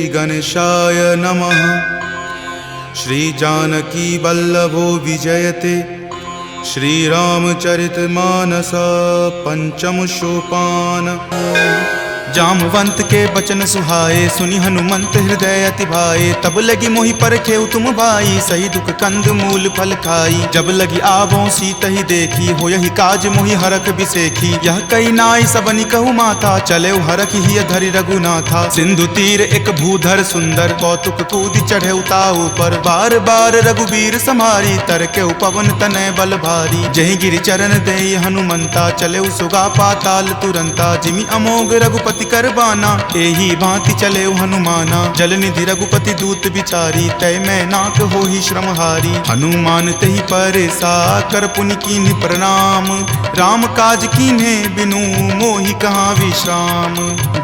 गणेशाय नमः। श्री जानकी वल्लभो विजयते श्रीरामचरितमानस पंचम सोपान। जामवंत के बचन सुहाए सुनि हनुमंत हृदय अति भाए। तब लगी मोहि परखेउ तुम भाई सही दुख कंद मूल फल खाई। जब लगी आवों सीत ही देखी हो यही काज मोहि हरख बिसेखी। यह कई नाई सबनि कहु माथा चले हरख ही धरि रघुनाथा। सिंधु तीर एक भूधर सुंदर कौतुक कूद चढ़े ताऊ पर। बार बार रघुबीर समारी तरके पवन तनय बल भारी। जहि गिरि चरण देई हनुमंता चले सुगा पाताल तुरंता। जिमि अमोघ रघुपति करबाना एही भांति चले हनुमाना। जल निधि रघुपति दूत बिचारी तय मैं नाक हो ही श्रमहारी। हनुमान तही परेसा कर पुनि कीन्ह प्रणाम। राम काज कीन्हे बिनु मोहि कहाँ विश्राम।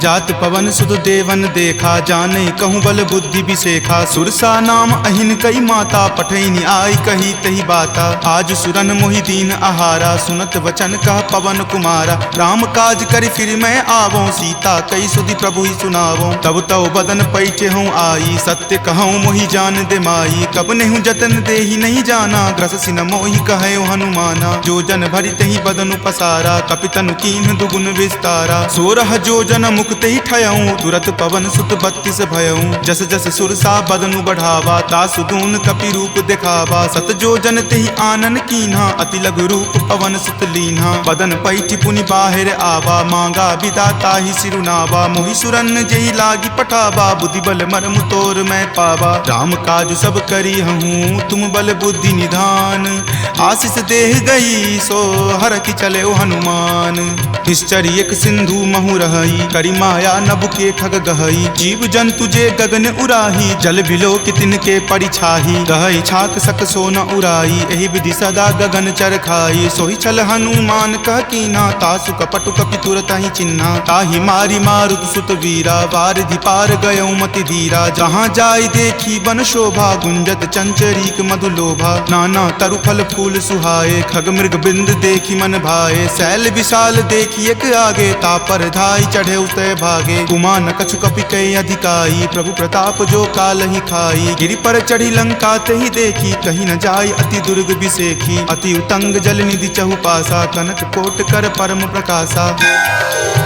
जात पवन सुत देवन देखा जाने कहूँ बल बुद्धि बिसेखा। सुरसा नाम अहिन कई माता पठैनी आई कही तही बाता। आज सुरन मोहि दीन आहारा सुनत वचन कह पवन कुमारा। राम काज करि फिर मैं आवों सीता कई सुधि प्रभु ही सुनावो। तब तव बदन पैठे हूँ आई सत्य कहूँ मोहि जान दे माई। कब नेहु जतन दे ही नहीं जाना ग्रस सिन मोहि कहे हनुमाना। जो जन भरि तही बदन पसारा कपितनु कीन्ह दुगुन विस्तारा। 16 जो जन मुक्त ही ठयऊँ तुरत पवन सुत 32 भयऊँ। जस जस सुरसा बदनु बढ़ावा तासु दून कपि रूप दिखावा। सत जो जन तेहि आनन कीन्हा अति लघु रूप पवन सुत लीन्हा। बदन पैठि पुनि बाहिर आवा मांगा विदाता ही सिरुनावा। मोहि सुरन जही लागी पठावा बुद्धि बल मरम तोर मैं पावा। राम काज सब करी हूँ तुम बल बुद्धि निधान। आशीष देह गई सो हर की चले हनुमान। निश्चरी एक सिंधु महु रही करी माया नभ के खग गहई। जीव जंतु जे गगन उराही जल बिलो कि तिनके परिछाही। गहई छाक सक सो न उराई एहि विधि सदा गगन चर खाई। सोहि छल हनुमान कह कीन्हा तासु कपटु कपि तुरत ही चिन्हा। ताहि मारी मारुत सुत वीरा वारिधि पार गयौ मति धीरा। जहाँ जाय देखी बन शोभा गुंजत चंचरीक मधु लोभा। नाना तरु फल फूल सुहाए खग मृग बिंद देखी मन भाए। शैल विशाल देखी एक आगे तापर धाई चढ़े उतय भागे। कुमान कछु कपि कई अधिकाई प्रभु प्रताप जो काल ही खाई। गिरि पर चढ़ी लंका तही देखी कहीं न जाय अति दुर्ग बिसेखी। अति उतंग जल निधि चहु पासा कनक कोट कर परम प्रकाशा।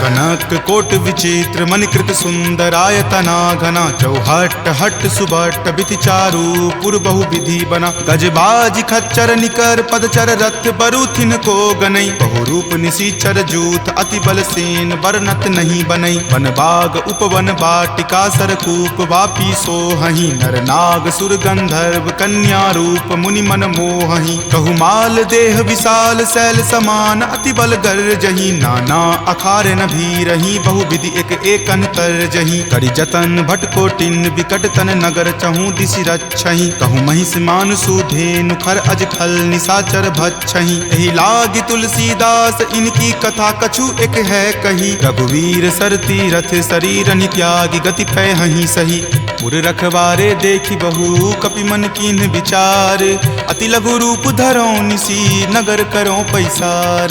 कनक कोट विचित्र मणिकृत सुंदरायतना घना। चौहट हट सुबट बिति चारु पुर बहु विधि बना। गजबाज खच्चर निकर पदचर रथ बरुथिन को गनई। बहुरूप निशिचर जूथ अति बल सेन बरनत नहीं बनई। वन बाग उपवन बाटिका सरकूप वापी सोहहि। नर नाग सुर गंधर्व कन्या रूप मुनि मन मोहहि। कहु माल देह विशाल शैल समान अति बल गर्जहि। नाना अखारे न भीरहि बहु विधि एक एकन तरजहि। करि जतन भट कोटिन विकट तन नगर चहु दिशि रक्षहि। कहु महिष मान सुधेनु खर अज खल निशाचर भक्षहि। एहि लागी तुलसीदास इनकी कथा कछु एक है कही। रघुवीर सर तीरथ शरीर नित्यागी गति पैहि सही। पुर रखवारे देखी बहु कपि मन कीन्ह विचार। अति लघु रूप धरो निसी नगर करो पैसार।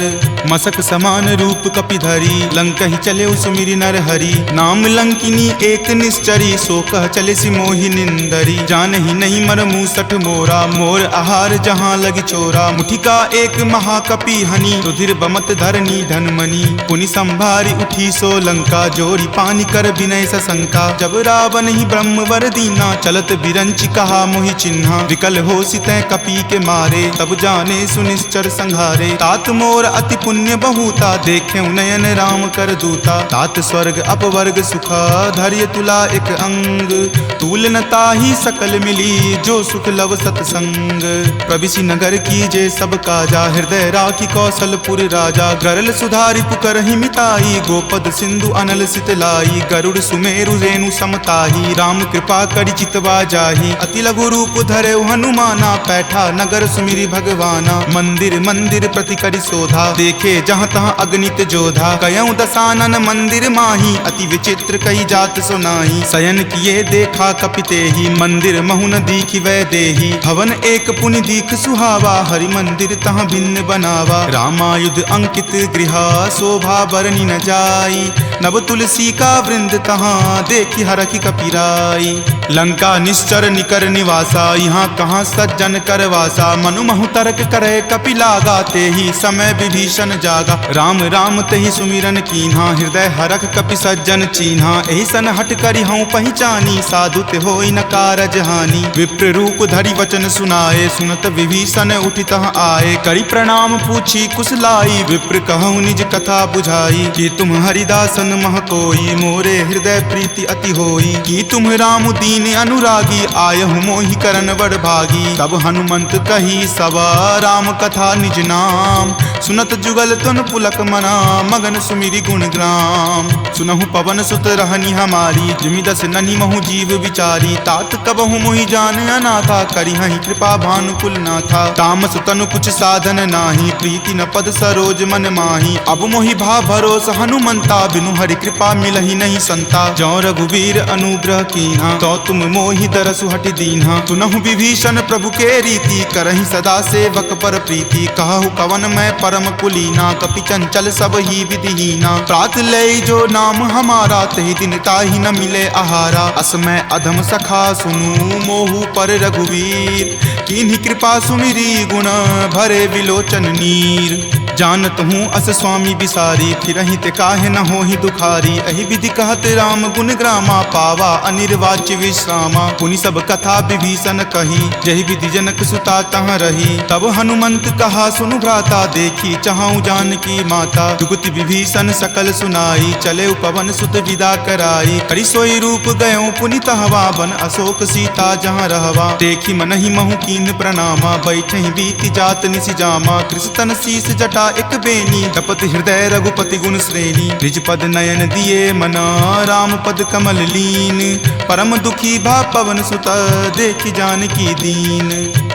मसक समान रूप कपि धरी लंकहि चले सुमिरि नर हरि। नाम लंकिनी एक निश्चरी सो कह चले सि मोहि निंदरी। जानहि नहीं मर मूसठ मोरा मोर आहार जहाँ लगी चोरा। मुठिका एक महाकपि हनि रुधिर बमत धरनी धनमणि। पुनि संभारी उठी सो लंका जोरी पानी कर विनय सशंका। जब रावण ही ब्रह्म वर दीना चलत बिरंचि कहा मोहि चिन्हा। विकल हो सितै कपि के मारे तब जाने सुनिश्चर संहारे। तात मोर अति पुण्य बहुता देखे नयन राम कर दूता। तात स्वर्ग अपवर्ग सुखा धैर्य तुला एक अंग। तूल न ताहि सकल मिली जो सुख लव सतसंग। प्रविशि नगर की जे सब काजा हृदय राखी कौशलपुर राजा। गरल सुधारि पुकरहि मिताई गोपद सिंधु अनल सितलाई। गरुड़ सुमेरु रेणु समताही राम कृपा करि चितवा जाहि। अति लघु रूप धरे हनुमाना पैठा नगर सुमिरि भगवाना। मंदिर मंदिर प्रति करि शोधा देखे जहाँ तहाँ अगणित जोधा। कयऊँ दसानन मंदिर माही अति विचित्र कई जात सुनाई। शयन किए देखा कपितेहि मंदिर महुन दीखि वै देहि। भवन एक पुनि दीख सुहावा हरि मंदिर तहाँ भिन्न बनावा। रामायुध अंकित गृहा शोभा बरनी न जाई नव तुलसी का वृंद तहाँ देखी हरखी कपिराई। लंका निश्चर निकर निवासा यहाँ कहाँ सज्जन करवासा। मनु महु तर्क करे कपि लागा ते ही समय विभीषण जागा। राम राम तेहि सुमिरन कीन्हा हृदय हरख कपि सज्जन चीन्हा। एहि सन हट करि हऊँ पहिचानी साधु ते होई न कारज हानि। विप्र रूप धरि वचन सुनाए सुनत विभीषण उठि तह आए। करि प्रणाम पूछी कुशलाई विप्र कहूँ निज कथा बुझाई। कि तुम हरिदासन मह कोई मोरे हृदय प्रीति अति होई। कि तुम राम दीन अनुरागी आयहु मोहि करन बड़ भागी। तब हनुमंत कही सवा राम कथा निज नाम। सुनत जुगल तुन पुलक मना मगन सुमिरि गुण ग्राम। सुनहु पवन सुत रहनी हमारी जिमि दस ननि महु जीव विचारी। तात कबहु मोहि जान अनाथा करिहहि कृपा भानुकुल नाथा। तामस तनु कुछ साधन नाही प्रीति न पद सरोज मन माही। अब मोहि भा भरोस हनुमंता बिनु हरि कृपा मिलहि नहीं संता। जौ रघुवीर अनुग्रह कीन्हा तो तुम मोहि दरसु हटि दीन्हा। सुनहु विभीषण प्रभु के रीति करहि सदा सेवक पर प्रीति। कहु कवन मैं परम कुलीना कपि चंचल सब ही विधिहीना। प्रात लय जो नाम हमारा तहि दिन ताहि न मिले आहारा। असमय अधम सखा सुनु मोहु पर रघुवीर। कीन्ही कृपा सुमिरी गुण भरे विलोचन नीर। जानत हूँ अस स्वामी बिसारी फिरहि ते काहे न होहि दुखारी। एहि विधि कहत राम गुण ग्रामा पावा अनिर्वाच्य विश्रामा। पुनि सब कथा विभीषण कही जहि विधि जनक सुता तहाँ रही। तब हनुमंत कहा सुनु भ्राता देखी चाहूँ जानकी माता। जुगति विभीषण सकल सुनाई चले पवन सुत विदा कराई। हरि सोई रूप गयो पुनि तहवा बन अशोक सीता जहाँ रहवा। देखी मनहि महु कीन प्रणामा बैठे बीति जात निसि जामा। कृष्ण शीस जटा एक बेनी तपत हृदय रघुपति गुण श्रेणी। निज पद नयन दिए मना राम पद कमल लीन। परम दुखी भा पवन सुत देखी जानकी दीन।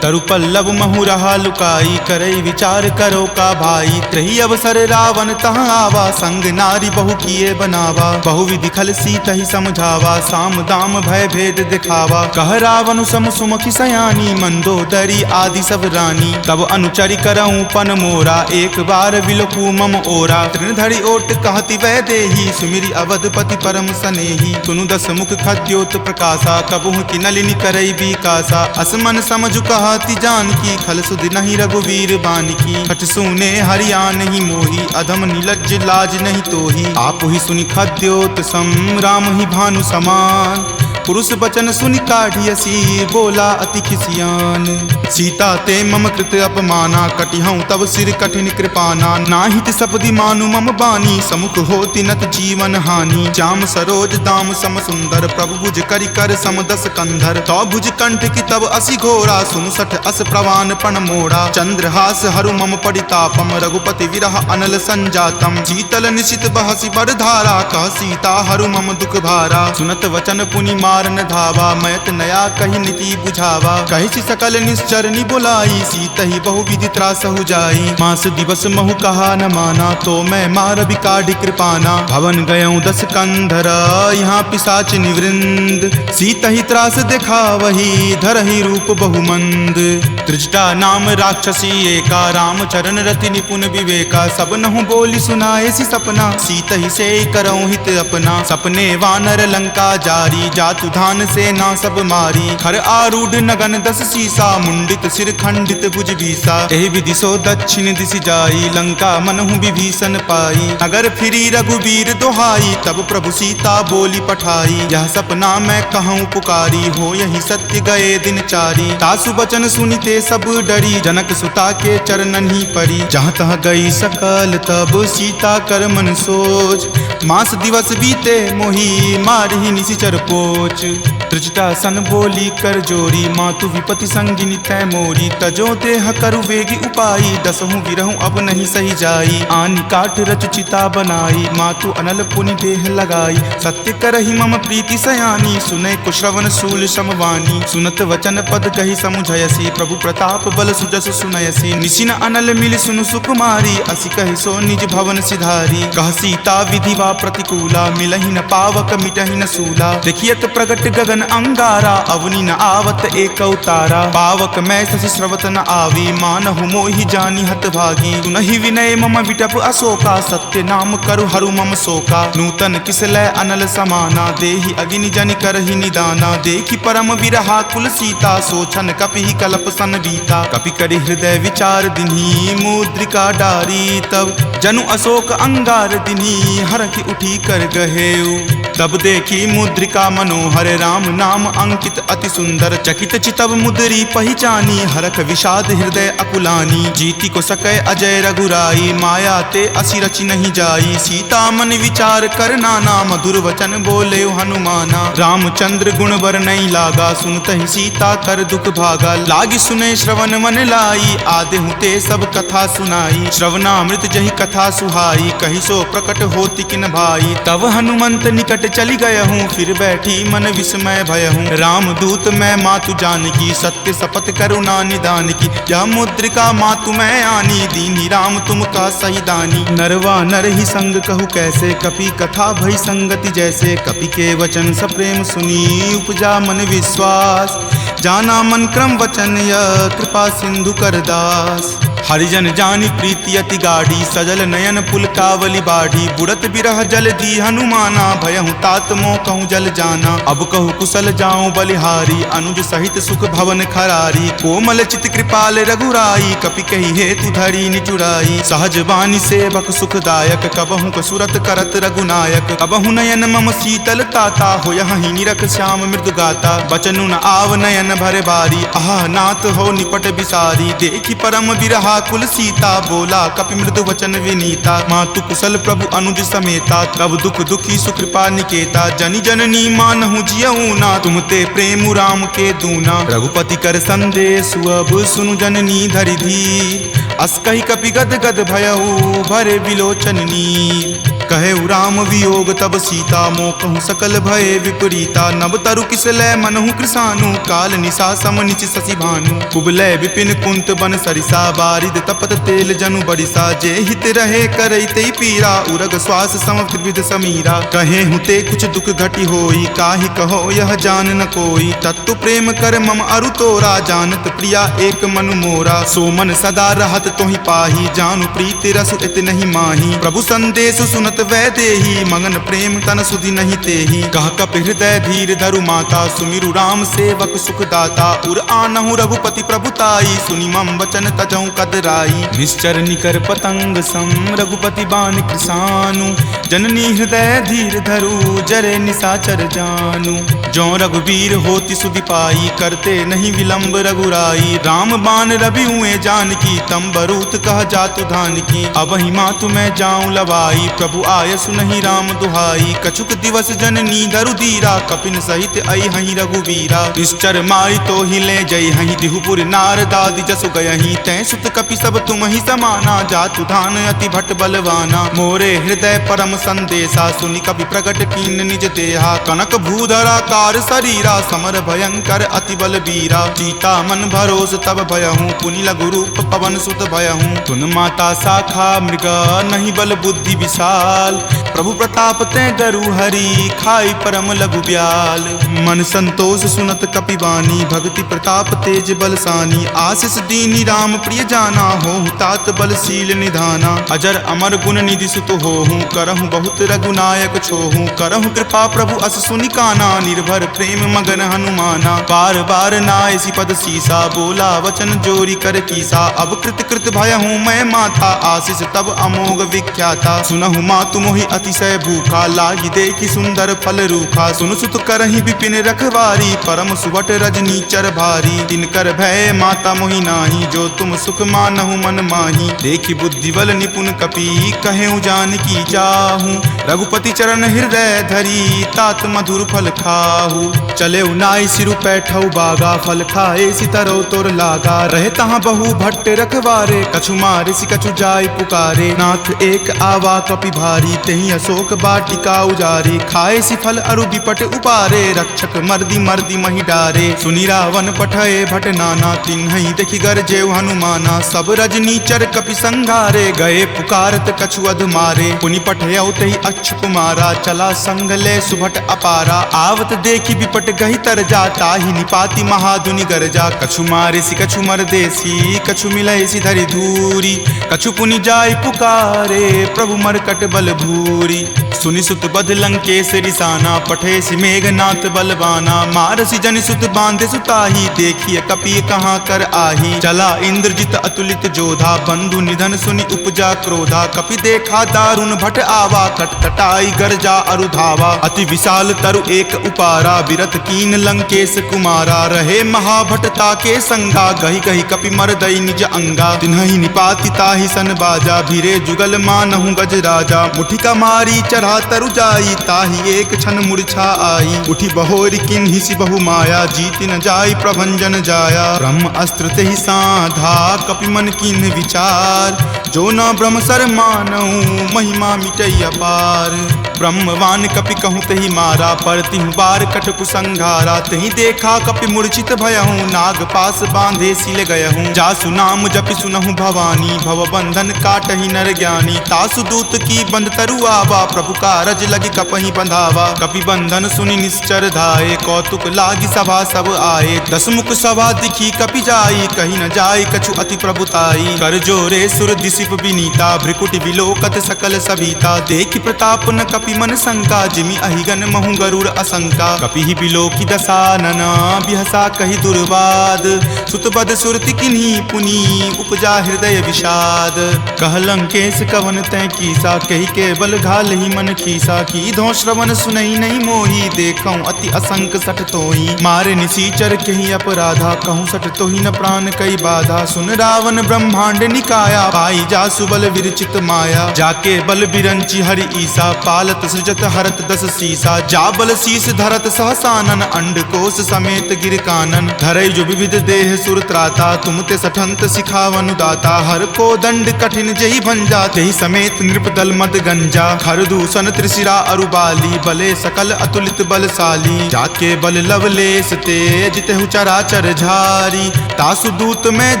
तरु पल्लव महु रहा लुकाई करई विचार करो का भाई। त्रही अवसर रावण तहाँ आवा संग नारी बहु किए बनावा। बहु विधि खल सीता ही समझावा साम दाम भय भेद दिखावा। कह रावण सम सुमुखी सयानी मंदोदरी आदि सब रानी। तब अनुचरि करऊं पन मोरा एक बार विलोकू मम ओरा। तृण धरि ओट कहति वै देही सुमिरि अवधपति परम सनेही। सुनु दस मुख खद्योत प्रकाशा कबहु की नलिनी करई विकासा। असमन समझु कहति जानकी खल सुधि नहीं रघुवीर बानकी। हठ सुने हरिया नहीं मोही अधम नीलज्ज लाज नहीं तोही। आप ही सुनि खद्योत सम राम ही भानु समान। पुरुष बचन सुनि काढ़ियसी बोला अति खिसियान। सीता ते मम कृत अपमाना कटिहऊँ तब सिर कठिन कृपाना। नाहित सपदि मानु मम बानी समुख होति नत जीवन हानि। श्याम सरोज दाम सम सुंदर प्रभु भुज करि कर सम दस कंधर। तो भुज कंठ की तब असि घोरा सुनु सठ अस प्रवान पण मोड़ा। चंद्रहास हरु मम परितापम रघुपति विरह अनल संजातम। शीतल निशित बहसि बर धारा कह सीता हरु मम दुख भारा। सुनत वचन पुनि मारन धावा मयत नया कही नीति बुझावा। कहि सकल निश्चरनी बुलाई सीतहि बहु विधि त्रासहु जाई। मास दिवस महु कहा न माना तो मैं मार बिकाढ़ कृपाना। भवन गयऊँ दस कंधरा यहाँ पिशाच निवृंद। सीतहि त्रास देखा वही धरहि रूप बहुमंद। त्रिजटा नाम राक्षसी एका राम चरण रति निपुण विवेका। सब नहु बोली सुनाए सी सपना सीतहि से करऊँ हित अपना। सपने वानर लंका जारी जातु धान से ना सब मारी। खर आरूढ़ नगन दस सीसा मुंडित सिर खंडित भुज भीसा। एहि विधि सो दक्षिण दिशि जाई लंका मनहु विभीषण पाई। नगर फिरी रघुवीर दोहाई तब प्रभु सीता बोली पठाई। यह सपना मैं कहूँ पुकारी हो यही सत्य गए दिन चारी। तासु बचन सुनिते सब डरी जनक सुता के चरणन ही परी। जहाँ तह गई सकल तब सीता कर मन सोच। मास दिवस बीते मोही मारही निशिचर पोच। त्रिजटा सन बोली कर जोरी मातु विपति संगिनी तै मोरी। तजो देह करु वेगी उपाई दसहु विरहु अब नहीं सही जाई। आनि काठ रच चिता बनाई मातु अनल पुनि देह लगाई। सत्य करहि मम प्रीति सयानी सुने कुश्रवण शूल समवानी। सुनत वचन पद कही समुझयसी प्रभु प्रताप बल सुजस सुनयसी। निशिन अनल मिल सुनु सुकुमारी असि कहि सो निज भवन सिधारी। कह सीता विधि वा प्रतिकूला मिलहि न पावक मिटहि न सूला। देखियत प्रगट गगन गगन अंगारा, अवनि न आवत एक अवतारा। पावक मैं शशि स्रवत न आवी, मानहु मोहि जानी हत भागी। सुनहि विनय मम विटप अशोका, सत्य नाम करु हरु मम शोका। नूतन किसलै अनल समाना, देहि अगिनि जनि करहि निदाना। देखि परम विरहा कुल सीता, सोचन कपि कलप सन बीता। कपि करि हृदय विचार दिन्ही, मुद्रिका डारी तब जनु अशोक अंगार दिन्ही। हरखि उठी कर गहेउ, तब देखी मुद्रिका मनोहर। राम नाम अंकित अति सुंदर, चकित चितव मुद्री पहचानी। हरख विषाद हृदय अकुलानी, जीति को सकै अजय रघुराई। माया ते असी रचि नहीं जाई, सीता मन विचार कर नाना। मधुर वचन बोले हनुमाना, रामचंद्र गुण वर नहीं लागा। सुनतहि सीता कर दुख भागा, लागी सुने श्रवण मन लाई। आदेहु ते सब कथा सुनाई, श्रवणामृत जहि कथा सुहाई। कहि सो प्रकट होति किन भाई, तब हनुमंत निकट चली गयहूँ। फिर बैठी मन विस्मय भयहूँ, राम दूत मैं मातु जानकी। सत्य शपथ करुणा निदान की, यह मुद्रिका मातु मैं आनी। दीन्ही राम तुम का सही दानी, नरवा नर ही संग कहु कैसे। कपि कथा भई संगति जैसे, कपि के वचन सप्रेम सुनी। उपजा मन विश्वास, जाना मन क्रम वचन यह। कृपा सिंधु कर दास, हरिजन जानी प्रीति अति गाढ़ी। सजल नयन पुलकावली बाढ़ी, बुड़त बिरह जल दी हनुमाना। भयहु तात मोह कहूँ जल जाना, अब कहूँ कुशल जाऊँ बलिहारी। अनुज सहित सुख भवन खरारी, कोमल चित कृपाल रघुराई। कपि कही हेतु धरी निचुराई, सहज बानी सेवक सुखदायक। कबहु कसुरत करत रघुनायक, कबहु नयन मम शीतल ताता। होयहि निरख श्याम मृदु गाता, बचनु न आव नयन भर बारी। आह नाथ हो निपट बिसारी, देखि परम बिरहा कुल सीता। बोला कपि मृदु वचन विनीता, मातु कुशल प्रभु अनुज समेता। तब दुख दुखी सुकृपा निकेता, जनि जननी मानहु जियऊ ना। तुम ते प्रेम राम के दूना, रघुपति कर संदेश अब सुनु जननी धरि धीर। अस कहि कपि गद गद भयहु, भरे विलोचन नीर। कहे राम वियोग तब सीता, मोह कहूँ सकल भय विपरीता। नब तरु किसलै मनहु कृसानु, काल निशा सम निचि शशि भानु। कुबलय विपिन कुंत बन सरिसा, बारिद तपत तेल जनु बरिसा। जे हित रहे करैते पीरा, उरग श्वास सम त्रिविध समीरा। कहे हुते कुछ दुख घटी होई, काहि कहो यह जान न कोई। तत्व प्रेम कर मम अरु तोरा, जानत प्रिया एक मनु मोरा। सो मन सदा रहत तोहि पाही, जानु प्रीति रसु इत नहीं माही। प्रभु संदेश सुनत वै देही, मगन प्रेम तन सुधि नहीं तेही। कह कपि हृदय धीर धरु माता, सुमिरु राम सेवक सुख दाता। उर आनहु रघुपति प्रभुताई, सुनि मम वचन तजहु कदराई। निश्चर निकर पतंग सम, रघुपति बान कृसानु। जननी हृदय धीर धरु, जरे निशाचर जानु। जो रघुवीर होति सुधि पाई, करते नहीं विलंब रघुराई। राम बान रवि हुए जानकी, तम बरूत कह जातु धान की। अब ही मातु मैं जाऊं लवाई, प्रभु आय सुनहि राम दुहाई। कछुक दिवस जननी धरु धीरा, कपिन सहित आई हहीं रघुवीरा। निश्चर मारी तो ही ले जई हहीं, दिहुपुर नारदादि जसु गयहीं। तै सुत कपि सब तुम ही समाना, जातु धान अति भट बलवाना। मोरे हृदय परम संदेशा, सुनि कपि प्रकट कीन निज देहा। कनक भूधरा कार शरीरा, समर भयंकर अति बलबीरा। सीता मन भरोस तब भयहूँ, पुनि लघु रूप पवन सुत भयहूँ। तुन माता शाखा मृगा, नहीं बल बुद्धि विशाल। प्रभु प्रताप ते गरु हरि, खाई परम लघु ब्याल। मन संतोष सुनत कपि बानी, भक्ति प्रताप तेज बलसानी। आशीष दीनी राम प्रिय जाना, होहु तात बलशील निधाना। अजर अमर गुण निधि सुत होहूँ, करहु बहुत रघुनायक छोहूँ। करहु कृपा प्रभु अस सुनि काना, निर्भर प्रेम मगन हनुमाना। बार बार नायसी पद सीसा, बोला वचन जोरी कर कीसा। अब कृत कृत भयहूँ मैं माता, आशीष तब अमोघ विख्याता। सुनहु मातु मोहि अतिशय भूखा, लागी देखी सुंदर फल रूखा। सुन सुत करहि विपिन रखवारी, परम सुबट रजनी चर भारी। तिनकर भय माता मोहि नाही, जो तुम सुख मानहु मन माही। देखी बुद्धि बल निपुण कपि, कहेउ जानकी जाहू। रघुपति चरण हृदय धरी, तात मधुर फल खाहू। चले नाई सिरु पैठौ बागा, फल खाए सितरो तोर लागा। रहे तहाँ बहु भट्ट रखवारे, कछु मारे सि कछु जाय पुकारे। नाथ एक आवा कपि भारी, तेहि अशोक बाटिका उजारी। खाए सि फल अरु विपट उपारे, रक्षक मर्दी मर्दी महि डारे। सुनि रावण पठय भट नाना, तिन्हि देखि गरजेउ हनुमाना। सब रजनी चर कपि संघारे, गए पुकारत कछु अध मारे। पुनि पठयउ तहि कच्छप मारा, चला संग ले सुभट अपारा। आवत देखी विपट गही तर जा, ताहि निपाति महादुनि गरजा। कछु मारे सी कछु मर देसी, कछु मिलय सी धरि धूरी। कछु पुनि जाय पुकारे, प्रभु मरकट बल भूरी। सुनि सुत बध लंकेश रिसाना, पठे सी मेघनाथ बलवाना। मारसी जनि सुत बांधे सुताही, देखिए कपि कहाँ कर आही। चला इंद्रजित अतुलित जोधा, बंधु निधन सुनि उपजा क्रोधा। कपि देखा दारुण भट आवा, कटकटाई गरजा अरुधावा। अति विशाल तरु एक उपारा, विरत कीन लंकेश कुमारा। रहे महाभटता के संगा, गही गही कपि मर दई निज अंगा। तिन्हि निपाति ताहि सन बाजा, भीरे जुगल मानहु गज राजा। मुठिका मारी चढ़ा तरु जाई, ताहि एक क्षण मूर्छा आई। उठी बहोरी किन्हि सी बहु माया, जीति न जाई प्रभंजन जाया। ब्रह्म अस्त्र तेहि साधा, कपि मन किन्ह विचार। जो न ब्रह्म सर मानऊ, महिमा मिटई अपार। ब्रह्मवान कपि कहूँ तेहि मारा, परतिहु बार कटकु संघारा। तेहि देखा कपि मूर्छित भयहूँ, नाग पास बांधे सिल गयहूँ। जासु नाम जपि सुनहु भवानी, भव बंधन काटहि नर ज्ञानी। तासु दूत की बंध तरु आवा, प्रभु कारज लगी कपहि बंधावा। कपि बंधन सुनि निश्चर धाये, कौतुक लागी सभा सब आए। दस मुख सभा दिखी कपि जाई, कही न जाई कछु अति प्रभुताई। कर जोरे सुर दिसिप विनीता, भ्रिकुटि विलोकत सकल सभीता। देखि प्रताप न कपि मन शंका, जिमि अहिगन महु गरुड़ असंका। कपि ही बिलोकी दसानन, बिहसा कहि दुर्वाद। सुतबद सुरति किन्ही पुनि, उपजा हृदय विषाद। कह लंकेश कवन तै कीसा, कहि केवल घाल ही मन खीसा। की धो श्रवण सुनई नहीं मोही, देखऊं अति असंक सठ तोही। मारे निसीचर कहि अपराधा, कहूँ सठ तोही न प्राण कई बाधा। सुन रावण ब्रह्मांड निकाया, पाई जा सुबल विरचित माया। जाके बल बिरंची हरि ईसा, पालत सृजत हरत दस सीसा। जा बल शीस धरत सहसानन, अंडकोश समेत गिर कानन। धरई जो विविध देह सुर त्राता, तुम ते सठंत सिखावनु दाता। हर को दंड कठिन जही भंजा, तेहि समेत नृप दल मद गंजा। खर दूषण त्रिशिरा अरुबाली, बले सकल अतुलित बलशाली। जाके बल लवलेश तेज, तेहु चराचर झारी। तासु दूत में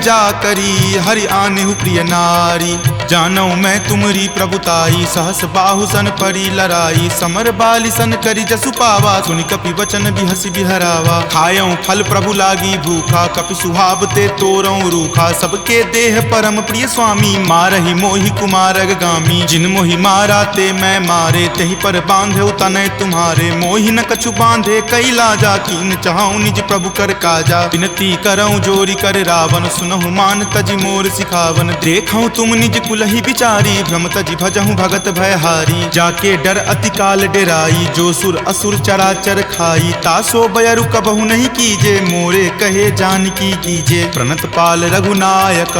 जा करी, हरि आनेहु प्रिय नारी। जानौ मैं तुमरी प्रभुताई, सहस बाहु सन परी लराई। समर बाली सन करी जसु पावा, सुनि कपि वचन बिहसि बिहरावा। खायऊं फल प्रभु लागी भूखा, कपि सुहाव ते तोरऊं रूखा। सबके देह परम प्रिय स्वामी, मारहि मोहि कुमारग गामी। जिन मोहि मारा ते मैं मारे, तेहि पर बांधे तनय तुम्हारे। मोहि न कछु बांधे कई लाजा, कीन चाहूं निज प्रभु कर काजा। विनती करऊं जोरी कर रावण, सुनहु मान तजि मोर सिखावन। देखऊं तुम निज कुलहि बिचारी, भ्रम तजि भजहूं भगत भयहारी। जाके डर अति काल डेराई, जो सुर असुर चराचर खाई। तासो बयरु कबहु नहीं कीजे, मोरे कहे जानकी कीजे। प्रणत पाल रघुनायक,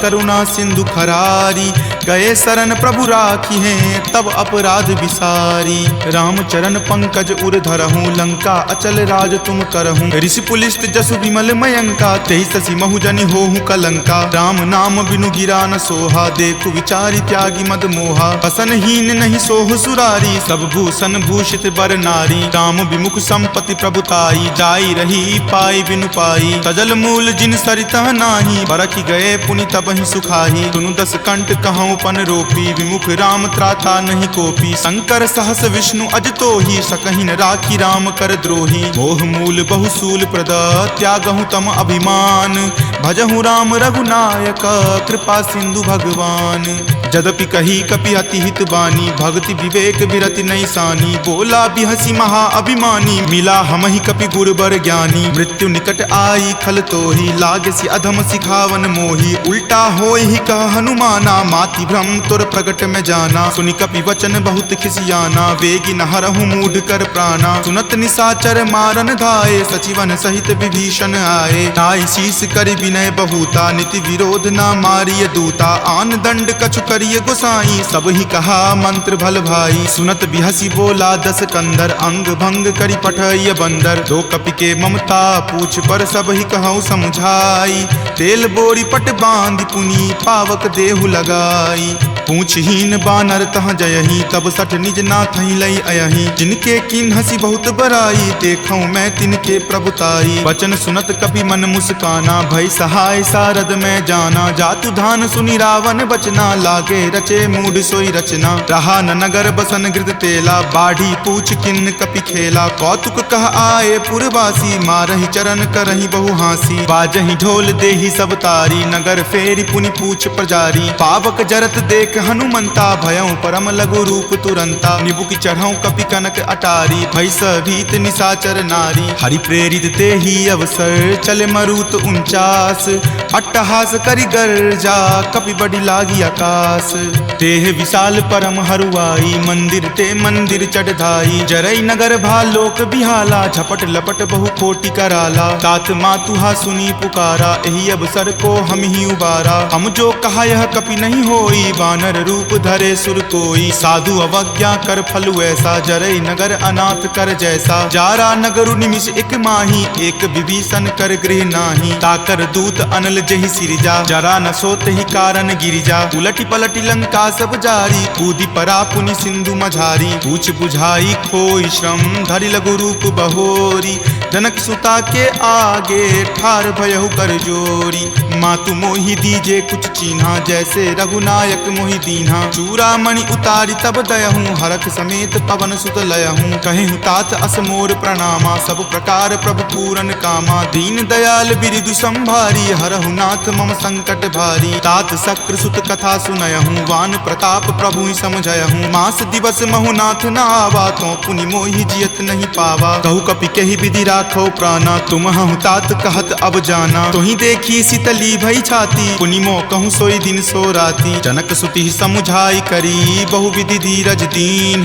करुणा सिंधु खरारी। गए शरण प्रभु राखी हैं, तब अपराध विसारी। राम चरण पंकज उर धरहूं, लंका अचल राज तुम करहूं। ऋषि पुलिस्त जसु विमल मयंका, तेहि ससी महु जनि होहु कलंका। राम नाम बिनु गिरा न सोहा, देखु विचारी त्यागी मद मोहा। बसनहीन नहीं सोह सुरारी, सब भूषण भूषित बर नारी। राम विमुख संपत्ति प्रभुताई, जाई रही पाई बिनु पाई। तजल मूल जिन सरितह नाही, बरखि गए पुनि तबहि सुखाही। सुनु दस कंठ कहूँ पन रोपी, विमुख राम त्राता नहीं कोपी। शंकर सहस विष्णु अज तोही, सकहि न राखी राम कर द्रोही। मोह मूल बहुसूल प्रद, त्यागहु तम अभिमान। भजहु राम रघुनायक, कृपा सिंधु भगवान। जदपि कही कपि अति हित बानी, भक्ति विवेक बिरति नहीं सानी। बोला बिहसी महा अभिमानी, मिला हमहि कपि गुरबर ज्ञानी। मृत्यु निकट आई खल तोही, लागे सि अधम सिखावन मोही। उल्टा होय ही कह हनुमाना, माति भ्रम तुर प्रगट में जाना। सुनि कपि वचन बहुत खिसियाना, वेगी न हरहु मूढ़ कर प्राणा। सुनत निसाचर मारन धाये, सचिवन सहित विभीषण आए। नाई शीस करि विनय बहुता, नीति विरोध ना मारिय दूता। आन दंड कछु करिय गोसाई, सब ही कहा मंत्र भल भाई। सुनत बिहसी बोला दस कंदर, अंग भंग करि पठय बंदर। दो कपि के ममता पूछ पर, सब ही कहूँ समझाई। तेल बोरी पट बांध पुनि, पावक देहु लगाई। पूछहीन बानर तह जयही, तब सठ निज नाथ ही लई अयही। जिनके किन हसी बहुत बराई, देखऊं मैं तिनके प्रभुताई। वचन सुनत कपि मन मुस्काना, भय सहाय सारद में जाना। जातु धान सुनि रावण बचना, लागे रचे मूढ़ सोई रचना। रहा न नगर बसन गृत तेला, बाढ़ी पूछ किन्न कपि खेला। कौतुक कह आए पुरवासी, मारहि चरण करहि बहु हासी। बाजहि ढोल देहि सब तारी, नगर फेरि पुनि पूछ प्रजारी। पावक जरत देख हनुमंता, भयं परम लघु रूप तुरंता। निबुक चढ़ऊं कपि कनक अटारी, भय भीत निशाचर नारी। हरि प्रेरित तेहि अवसर, चले मरुत 49। अट्टहास करि गर्जा, कपि बड़ी लागी आकाश। देह विशाल परम हरुआई, मंदिर ते मंदिर चढ़धाई। जरई नगर भालोक बिहाला, झपट लपट बहु कोटि कराला। तात मातुहा सुनी पुकारा, एहि अवसर को हम ही उबारा। हम जो कहा यह कपि नहीं होई, वानर रूप धरे सुर कोई। साधु अवज्ञा कर फल ऐसा, जरई नगर अनाथ कर जैसा। जारा नगरु निमिष एक माही, एक विभीषण कर गृह नाही। ताकर दूत अनल जहि सिरजा, जरा न सोत ही कारण गिरिजा। उलटी पलटी लंका सब जारी, कूदी परा पुनि सिंधु मझारी। पूछ बुझाई खोई श्रम, धरि लघु रूप बहोरी। जनक सुता के आगे, ठार भयहु कर जोरी। मातु मोहि दीजे कुछ चीन्हा, जैसे रघुनायक मोहि दीन्हा। चूड़ामणि उतारी तब दयहूँ, हरख समेत पवन सुत लयहूँ। कहेहु तात असमोर प्रणामा, सब प्रकार प्रभु पूरन कामा। दीन दयाल बिरिदु संभारी, हरहु नाथ मम संकट भारी। तात शक्र सुत कथा सुनयहूँ, वान प्रताप प्रभु ही समझयहूँ। मास दिवस महु नाथ न आवा, तो पुनि मोहि जियत नहीं पावा। कहु कपि कहि विधि राखो प्राणा, तुम हूँ तात कहत अब जाना। तुहि देखी शीतली भई छाती, पुनि मो कहूँ सोई दिन सो राती। जनक सुति समुझाई करी, बहु विधि धीरज दीन।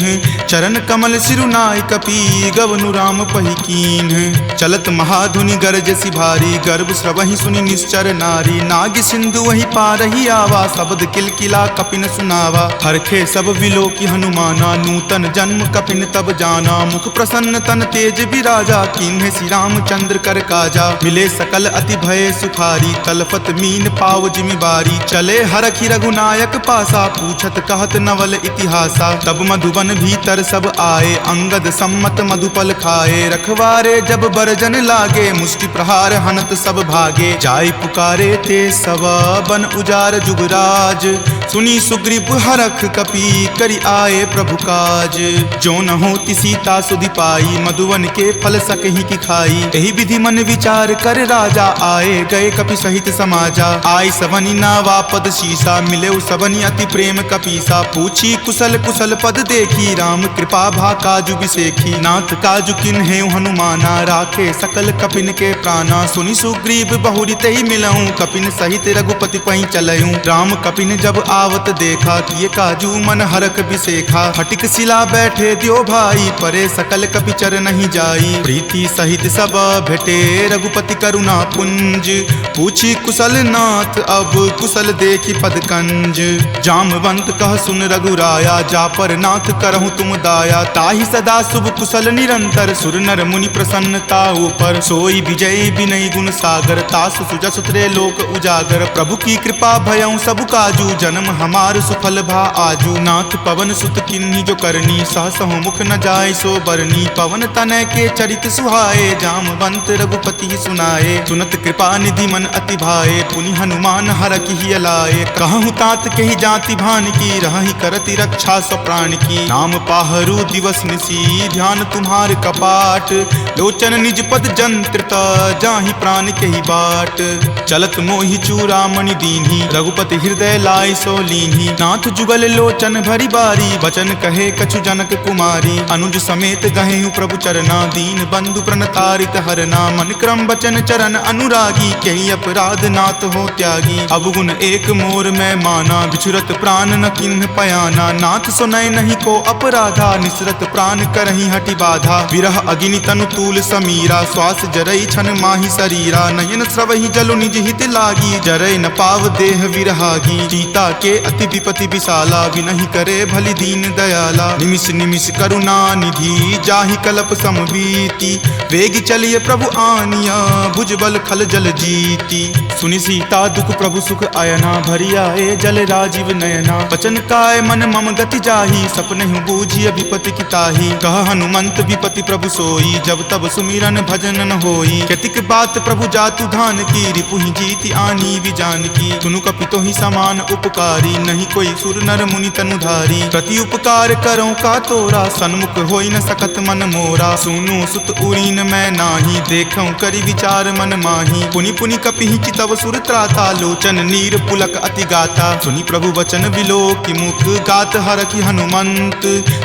चरण कमल सिरुनाई कपि, गवनु राम पहि कीन। चलत महाधुनि गरजसि भारी, गर्भ स्रवहि सुनि निश्चर नारी। नाग सिंधु वही पारहि आवा, शब्द किलकिला कपिन सुनावा। हरखे सब विलोकि हनुमाना, नूतन जन्म कपिन तब जाना। मुख प्रसन्न तन तेज विराजा, कीन्हे श्री रामचंद्र कर काजा। मिले सकल अति भय सुखारी, तलफत मीन पाव जिमि बारी। चले हरखि रघुनायक पासा, पूछत कहत नवल इतिहासा। तब मधुबन भीतर सब आए, अंगद सम्मत मधुपल खाए। रखवारे जब बरजन लागे, मुष्टि प्रहार हनत सब भागे। जाय पुकारे ते सब, बन उजार जुगराज। सुनी सुग्रीव हरख कपि, करि आए प्रभु काज। जो न होति सीता सुधि पाई, मधुवन के फल सकहि की खाई। एहि विधि मन विचार कर राजा, आए गए कपि सहित समाजा। आय सवनि नावा पद शीसा, मिले सबनि अति प्रेम कपीसा। पूछी कुशल कुशल पद देखी, राम कृपा भा काजु बिसेखी। नाथ काजु किन्हे हनुमाना, राखे सकल कपिन के प्राणा। सुनि सुग्रीव बहुरी तेहि मिलऊं, कपिन सहित रघुपति पहि चलऊं। राम कपिन जब आवत देखा, किए काजू मन हरख बिसेखा। फटिक सिला बैठे द्यो भाई, परे सकल कपिचर नहीं जाई। प्रीति सहित सब भेटे, रघुपति करुणा पुंज। पूछी कुशल नाथ, अब कुशल देखी पद कंज। जामवंत कह सुन रघुराया, जा पर नाथ करहु तुम दाया। ताहि सदा शुभ कुशल निरंतर, सुर नर मुनि प्रसन्नता ऊपर। सोई विजय विनय गुण सागर, तास सुजस त्रय लोक उजागर। प्रभु की कृपा भयं सब काजू, जन्म हमार सुफल भा आजू। नाथ पवन सुत किन्ही जो करनी, सहसहु मुख न जाय सो बरनी। पवन तनय के चरित सुहाए, जामवंत रघुपति सुनाए। सुनत कृपा निधि मन अति भाए, पुनि हनुमान हरखि हिय लाए। कहूँ तात कहि जाति भान की, रहहि करति रक्षा स्व प्राण की। नाम पाहरू दिवस निसी, ध्यान तुम्हार कपाट। लोचन निज पद जंत्रित, जाहि प्राण कहि बाट। चलत मोहि चूड़ामणि दीन्ही, रघुपति हृदय लाय सो लीन्ही। नाथ जुगल लोचन भरी बारी, वचन कहे कछु जनक कुमारी। अनुज समेत गहेहु प्रभु चरना, दीन बंधु प्रणतारित हरना। मन क्रम वचन चरण अनुरागी, कहि अपराध नाथ हो त्यागी। अवगुण एक मोर में माना, बिछुरत प्राण न किन्ह पयाना। नाथ सुनय नहीं को अपराधा, निसरत प्राण करहि हटि बाधा। विरह अग्नि तनु तूल समीरा, श्वास जरई छन माहि शरीरा। नयन स्रवहि जलु निज हित लागी, जरय न पाव देह विरहागी। सीता के अति विपति विशाला, विनहि करे भली दीन दयाला। निमिष निमिष करुणा निधि, जाहि कलप समबीति। वेग चलिए प्रभु आनिया, भुजबल खल जल जीती। सुनि सीता दुख प्रभु सुख अयना, भरी आए जल राजीव नयना। बचन काय मन मम गति जाही, सपनहु बूझी विपति की ताही। कह हनुमंत विपति प्रभु सोई, जब तब सुमिरन भजन न होई। कतिक बात प्रभु जातु धान की, रिपुहि जीति आनी विजान की। सुनु कपितो ही समान उपकारी, नहीं कोई सुर नर मुनि तनुधारी। प्रति उपकार करो का तोरा, सन्मुख होई न सकत मन मोरा। सुनु सुत उरीन मैं नाही, देखऊं करि विचार मन माही। पुनि पुनि कपिहि चितव सुर त्राता, लोचन नीर पुलक अति गाता। सुनि प्रभु वचन विलोकि मुख, गात हरखि हनुमंत।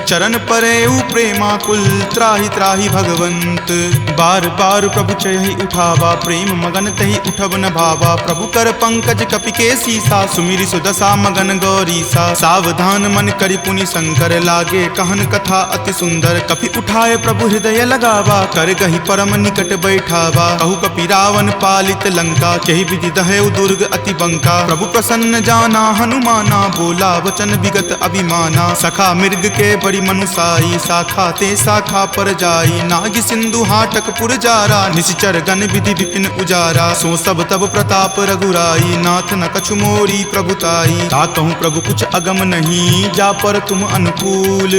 चरण परेउ प्रेमाकुल, त्राहि त्राहि भगवंत। बार बार प्रभु चयहि उठावा, प्रेम मगन तहि उठब न भावा। प्रभु कर पंकज कपि के सीसा, सुमिरि सुदशा मगन गौरीसा। सावधान मन करि पुनि शंकर, लागे कहन कथा अति सुंदर। कपि उठाए प्रभु हृदय लगावा, कर गहि परम निकट बैठावा। कहु कपि रावण पालित लंका, केहि विधि दहउ दुर्ग अति बंका। प्रभु प्रसन्न जाना हनुमाना, बोला वचन विगत अभिमाना। सखा मृग के बड़ी मनुसाई, शाखा ते शाखा पर जाई। नाग सिंधु हाटक पुर जारा, निशिचर गण विधि विपिन उजारा। सो सब तब प्रताप रघुराई, नाथ न कछु मोरी प्रभुताई। ताकहु प्रभु कुछ अगम नहीं, जा पर तुम अनुकूल।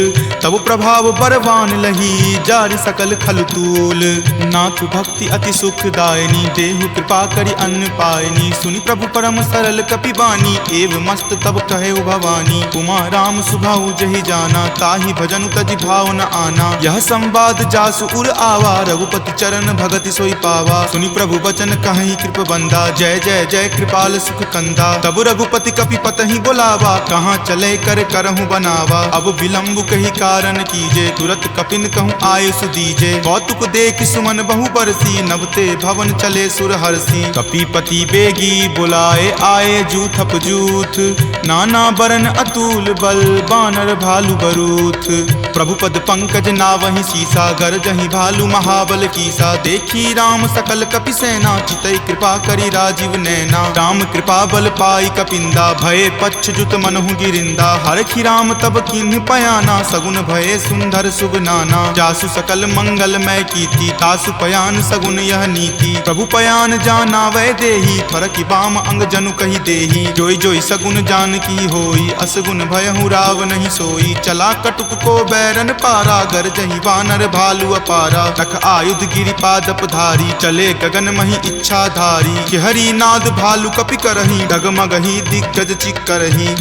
तब प्रभाव बरवान लही, जारि सकल खल तूल। नाथ भक्ति अति सुखदायनी, देहु कृपा करि अन्न पायनी। सुनि प्रभु परम सरल कपि बानी, एव मस्त तब कहे भवानी। उमा राम सुभाउ जहि जाना, ताहि भजनु तजि भाव न आना। यह संवाद जासु उर आवा, रघुपति चरण भगति सोई पावा। सुनि प्रभु वचन कहहि कृप बंदा, जय जय जय कृपाल सुख कंदा। तब रघुपति कपि पतहि बोलावा, कहाँ चले कर करहु बनावा। अब विलंब कही कारण कीजे, तुरत कपिन कहूँ आयु सुदीजे। कौतुक देख सुमन बहु बरसी, नभते भवन चले सुर हरसी। कपिपति बेगी बुलाए, आए जूथप जूथ। नाना बरन अतुल बल, बानर भालु बरूथ। प्रभु पद पंकज नावहि सीसा, गरजहि भालु महाबल कीसा। देखी राम सकल कपि सेना, चितई कृपा करि राजीव नैना। राम कृपा बल पाई कपिंदा, भये पच्छ जुत मनहु गिरिंदा। हरखि राम तब किन्हि पयाना, सगुन भये सुंदर शुभ नाना। जासु सकल मंगल मय कीर्ति, तासु पयान सगुन यह नीति। प्रभु पयान जाना वै देही, फरकि बाम अंग जनु कहि देही। जोई जोई सगुन जान की होई, असगुन भयहु राव नहीं सोई। चला कटुक को बैरन पारा, गरजहि वानर भालु अपारा। रख आयुध गिरि पादप धारी, चले गगन महि इच्छा धारी। कि हरि नाद भालु कपि करहि, डगमगहि दिग्गज चिक्करहि।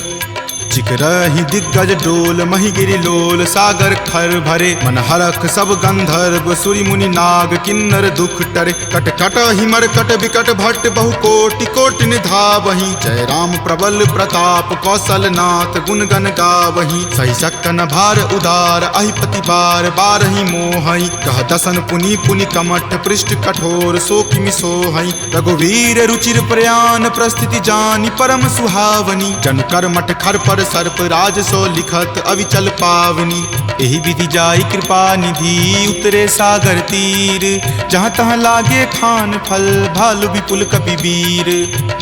चिकरहि दिग्गज डोल, महि गिरि लोल। सागर खर भरे मन हरख, सब गंधर्व सुरि मुनि नाग। किन्नर दुख टरे, कट कट हिमर कट विकट भट्ट। बहु कोटि कोटि निधावहि, जय राम प्रबल प्रताप। कौशल नाथ गुण गण गावहि, सही सकन भार उदार। अहिपति बार बारहि मोहि, कह दसन पुनि पुनि कमठ। पृष्ठ कठोर सो किमि सोहहि, रघुवीर रुचिर प्रयान। प्रस्थिति जानि परम सुहावनी, जनु कर मठ खर पर सर्प। राज सो लिखत अविचल पावनी, एहि विधि जाई कृपा निधि। उतरे सागर तीर, जहाँ तहाँ लागे खान फल। भालु विपुल कपि वीर,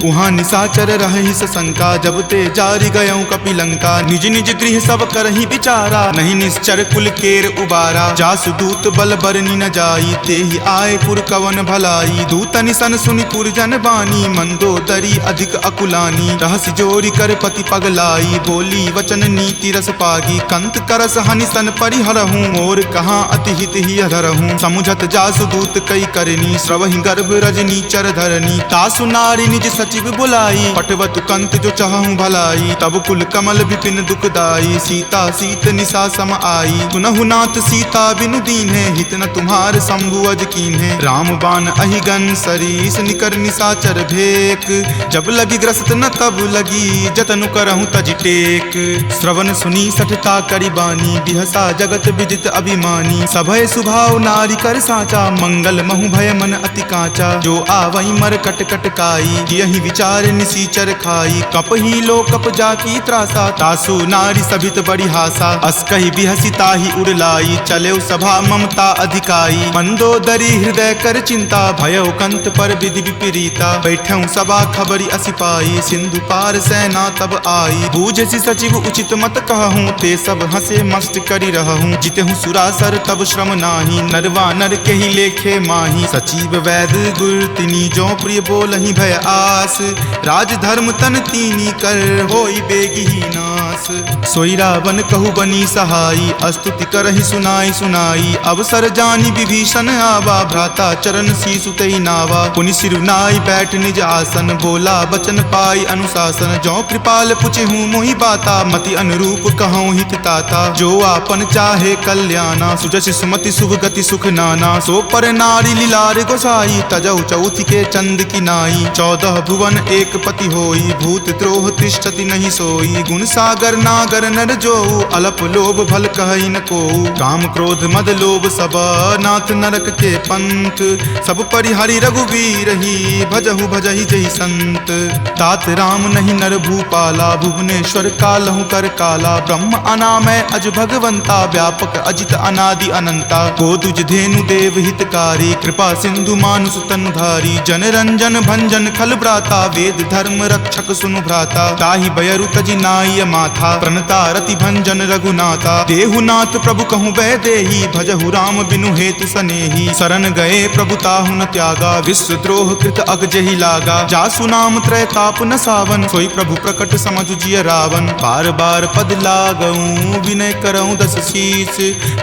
उहाँ निशाचर रहहि सशंका। जब ते जारि गयऊँ कपि लंका, निज निज गृह सब करहि विचारा। नहीं निश्चर कुल केर उबारा, जासु दूत बल बरनि न जाई। तेहि आए पुर कवन भलाई, दूत निसन सुनि पुर जन बानी। मंदोदरी अधिक अकुलानी, रहसि जोरी कर पति पगलाई। बोली वचन नीति रस पागी, कंत करस हनि सन परिहरहूँ। मोर कहाँ अति हित ही अधरहूँ, समुझत जासु दूत कई करनी। श्रवहि गर्भ रजनी चर धरनी, तासु नारी निज सचिव बुलाई। पटवतु कंत जो चाहूँ भलाई, तब कुल कमल विपिन दुखदाई। सीता सीत निशा सम आई, सुनहु नाथ सीता बिनु दीन्हे। हित न तुम्हार शंभु अज कीन्हे, राम बाण अहिगन सरीस। निकर निशाचर भेक, जब लगी ग्रस्त न तब लगी। जतनु करहूँ तज टेक, श्रवण सुनी सठता करि बानी। बिहसा जगत विदित अभिमानी, सभय सुभाव नारी कर साचा। मंगल महु भय मन अति काचा, जो आवई मर कट कट काई। यही विचार निसीचर खाई, कपहि लो कप जाकी त्रासा। तासु नारी सभित बड़ी हासा, अस कहि बिहसी ताहि उड़लाई। चले सभा ममता अधिकाई, मंदोदरी हृदय कर चिंता। भयो कंत पर विधि विपरीता, बैठऊँ सभा खबरी असिपाई। सिंधु पार सेना तब आई, बूझ जियसि सचिव उचित मत कहूँ, ते सब हंसे मस्त करी रहूँ। जितहु सुरासर तब श्रम नाही, नरवा नर के ही लेखे माही। सचिव वैद गुर तिनी जो प्रिय बोलहि भय आस, राज धर्म तन तीनी कर होई बेगी ही नास। सोई रावण कहु बनी सहाई, स्तुति करहि सुनाई सुनाई। अवसर जानी विभीषण आवा, भ्राता चरण शीसु तेहि नावा। पुनि सिरुनाई बैठ निज आसन, बोला बचन पाई अनुशासन। जो कृपाल पुछहु मोहि बाता, मति अनुरूप कहूँ हित ताता। जो आपन चाहे कल्याणा, सुजस सुमति शुभ गति सुख नाना। सो पर नारी लीलार गोसाई, तजौ चौथि के चंद की नाई। 14 भुवन एक पति होई, भूत द्रोह तिष्ठति नहीं सोई। गुण सागर नागर नर जो, अलप लोभ भल कहई न को। काम क्रोध मद लोभ सब, नाथ नरक के पंथ। सब परिहरि रघुवीर ही, भजहु भजहि जहि संत। तात राम नहीं नर भूपाला, भुवनेश्वर कालहु कर काला। ब्रह्म अनामय अज भगवंता, व्यापक अजित अनादि अनंता। को दुज धेनु देव हितकारी, कृपा सिंधु मानुष तनुधारी। जन रंजन भंजन खल भ्राता, वेद धर्म रक्षक सुनु भ्राता। ताहि बयरु तजि नाई माथा, प्रणता रति भंजन रघुनाथा। देहुनाथ प्रभु कहूँ वै देही, भजहु राम बिनु हेतु सनेही। शरण गए प्रभु ताहु न त्यागा, विश्व द्रोह कृत अग जहि लागा। जासु नाम त्रय ताप न सावन, सोई प्रभु प्रकट समझु जिय रावण। बार बार पद लागऊं, विनय करऊं दस शीस।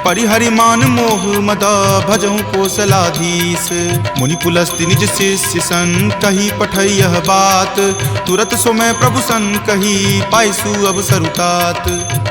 परिहरि मान मोह मद, भजहु कोसलाधीश। मुनि पुलस्ति निज शिष्य सन, कही पठई यह बात। तुरत सो मैं प्रभु सन कही, पाइसु अब सरुतात।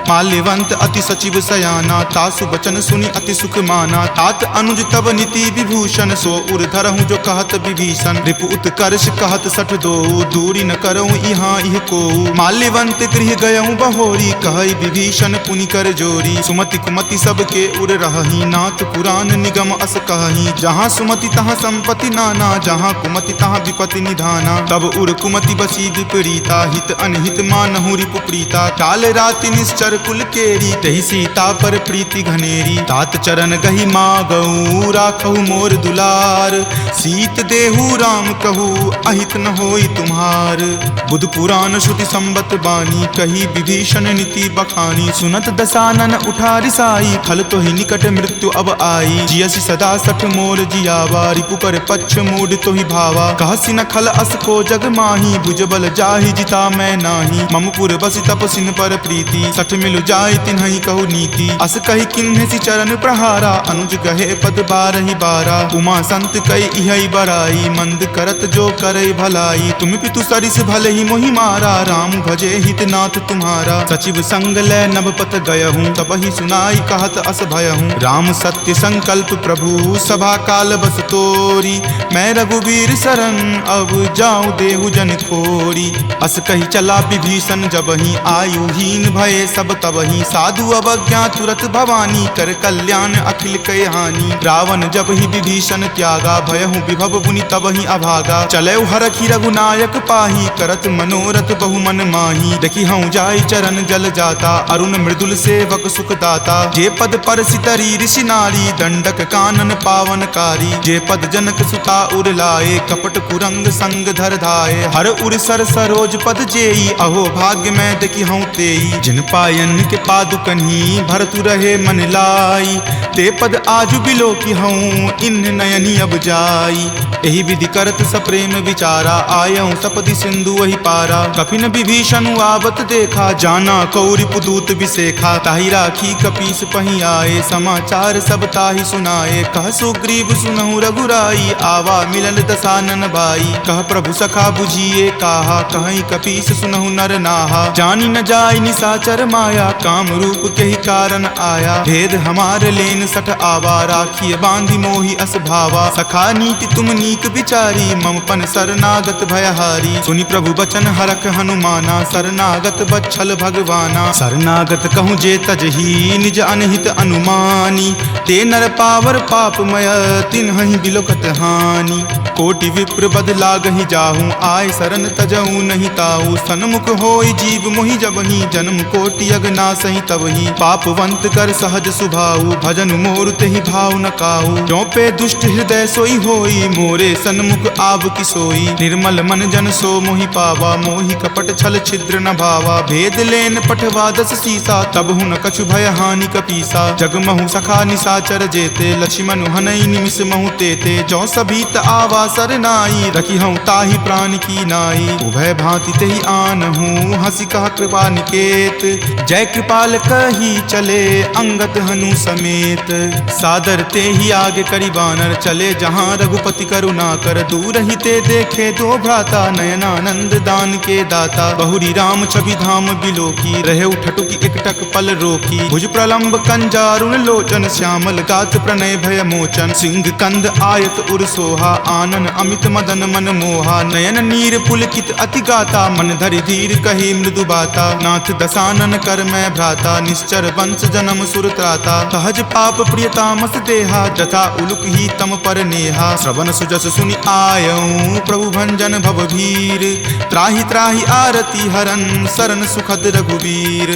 माल्यवंत अति सचिव सयाना, तासु बचन सुनि अति सुख माना। तात अनुज तब नीति विभूषण, सो उर धरहु जो कहत विभीषण। रिपु उत्कर्ष कहत सठ दो, दूरी न करऊं यहाँ इह को। माल्यवंत गृह गयऊं बहोरी, कहई विभीषण पुनि कर जोरी। सुमति कुमति सबके उर रहही, नाथ पुराण निगम अस कहही। जहाँ सुमति तहाँ संपत्ति नाना, जहाँ कुमति तहाँ विपत्ति निधाना। तब उर कुमति बसी विपरीता, हित अनहित मानहु रिपु प्रीता। काल राति निश्चर कुल केरी, तहि सीता पर प्रीति घनेरी। तात चरण गहि मागऊ, राखहु मोर दुलार। सीत देहु राम कहू, अहित न होई तुम्हार। बुध पुराण श्रुति संबत बानी, कही विभीषण नीति बखानी। सुनत दसानन उठा रिसाई, खल तो ही निकट मृत्यु अब आई। जियसि सदा सठ मोर जियावा, रिपु पर पक्ष मूड तो ही भावा। कहसि न खल अस को जग माही, भुजबल जाहि जिता मैं नाही। ममपुर बसि तपसिन पर प्रीति, सठ मिलु जाय तिन्हि कहु नीति। अस कहि किन्हसि चरण प्रहारा, अनुज गहे पद बारहि बारा। उमा संत कई इहै बराई, मंद करत जो करई भलाई। तुम पितु सरिस भले ही मोहि मारा, राम भजे हित नाथ तुम्हारा। सचिव संग लै नभ पत गयहूँ, तबहि सुनाई कहत अस भयहूँ। राम सत्य संकल्प प्रभु, सभा काल बस तोरी। मैं रघुवीर शरण, अब जाऊँ देहु जन खोरी। अस कही चला विभीषण जबहि, आयुहीन भये सब तबहि। साधु अवज्ञा तुरत भवानी, कर कल्याण अखिल कय हानि। रावण जब ही विभीषण त्यागा, भयहु विभव मुनि तबहि अभागा। चलऊ हरखि रघुनायक पाही, करत मनोरथ बहु मन माही। देखि हूँ जाय चरण जल जाता, अरुण मृदुल सेवक सुख दाता। जे पद पर सितरी ऋषि नारी, दंडक कानन पावनकारी। जे पद जनक सुता उर लाए, कपट कुरंग संग धर धाये। हर उर सर सरोज पद जेई, अहो भाग्य मैं देखि हूँ तेई। जिन पायन के पादुकन्ही, भरतु रहे मन लाई। ते पद आजु बिलो की हूँ, इन नयनी अब जाई। एहि विधि करत सप्रेम विचारा, आयऊँ सपदि सिंधु वही पारा। कपिन विभीषण आवत देखा, जाना कौरि पुदूत विशेखा। ताहि राखी कपीस पही आए, समाचार सब ताहि सुनाए। कह सुग्रीव सुनहु रघुराई, आवा मिलन दसानन भाई। कह प्रभु सखा बुझिए काहा, कहीं कपीस सुनहु नर नाहा। जानी न जाय निशाचर माया, काम रूप के ही कारण आया। भेद हमार लेन सठ आवा, राखिए बांधि मोहि अस भावा। सखा नीति तुम नीक विचारी, ममपन शरणागत भयहारी। सुनि प्रभु बचन हरख हनुमाना, शरणागत बच्छल भगवाना। शरणागत कहूँ जे तजही, निज अनहित अनुमानी। ते नर पावर पापमय, तिन्हि बिलोकत हानि। कोटि विप्र बद लागहि जाहूँ, आय शरण तजहूँ नहीं ताऊ। सन्मुख होई जीव मोहि जबहि, जन्म कोटि अगनासहि तबहि। पापवंत कर सहज सुभाऊ, भजन मोर तेहि भाव न काऊ। जो पे दुष्ट हृदय सोई होई, मोरे सन्मुख आब की सोई। निर्मल मन जन सो मोहि पावा, मोहि कपट छल छिद्र न भावा। भावा, भेद लेन पठवा 10 सीसा, तब हुन कछु भय हानि कपीसा। जग महु सखा निसाचर जेते, लक्ष्मण हनई निमिष महु तेते। जो सभीत आवा सरनाई, रखी हूँ ताहि प्राण की नाई। उभय भांति तेहि आनहूँ, हंसी कहा कृपा निकेत। जय कृपाल कही चले, अंगत हनु समेत। सादर ते ही आगे करी बानर, चले जहाँ रघुपति करुणा कर। दूर ही ते देखे दो भ्राता, नयनानंद दान के दाता। बहुरी राम छवि धाम बिलोकी, रहे उठटुकी एकटक पल रोकी। भुज प्रलंब कंजारुण लोचन, श्यामल गात प्रणय भय मोचन। सिंह कंद आयत उर सोहा, आनन अमित मदन मन मोहा। नयन नीर पुलकित अति गाता, मन धरि धीर कही मृदु बाता। नाथ दसानन कर मैं भ्राता, निश्चर वंश जन्म सुर त्राता। सहज पाप प्रियतामस देहा, जथा उलुक ही तम पर नेहा। श्रवण सुजस सुनि आयऊँ, प्रभु भंजन भव भीर। त्राहि त्राहि आरती हरन, सरन सुखद रघुवीर।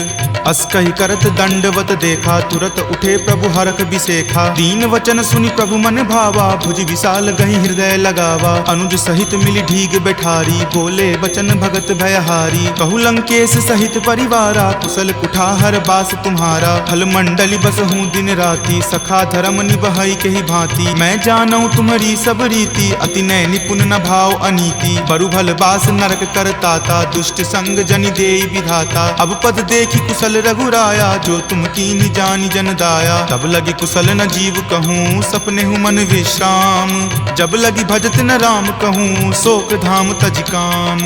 अस कहि करत दंडवत देखा, तुरत उठे प्रभु हरख बिसेखा। दीन वचन सुनि प्रभु मन भावा, भुज विशाल गहि हृदय लगावा। अनुज सहित मिली ढीग बैठारी, बोले बचन भगत भयहारी। कहु लंकेश सहित परिवारा, कुशल कुठार बास तुम्हारा। फल मंडली बस हूँ दिन राति, सखा धर्म निबहई के ही भांति। मैं जानऊँ तुम्हारी सब रीति, अति नय निपुण न भाव अनीति। बरु भल बास नरक करताता, दुष्ट संग जनि देई विधाता। अब पद देखी कुशल रघुराया, जो तुम कीन्ही जानि जन दाया। तब लगी कुशल न जीव कहूँ, सपने हूँ मन विश्राम। जब लगी भजत न राम कहूँ, शोक धाम तज काम।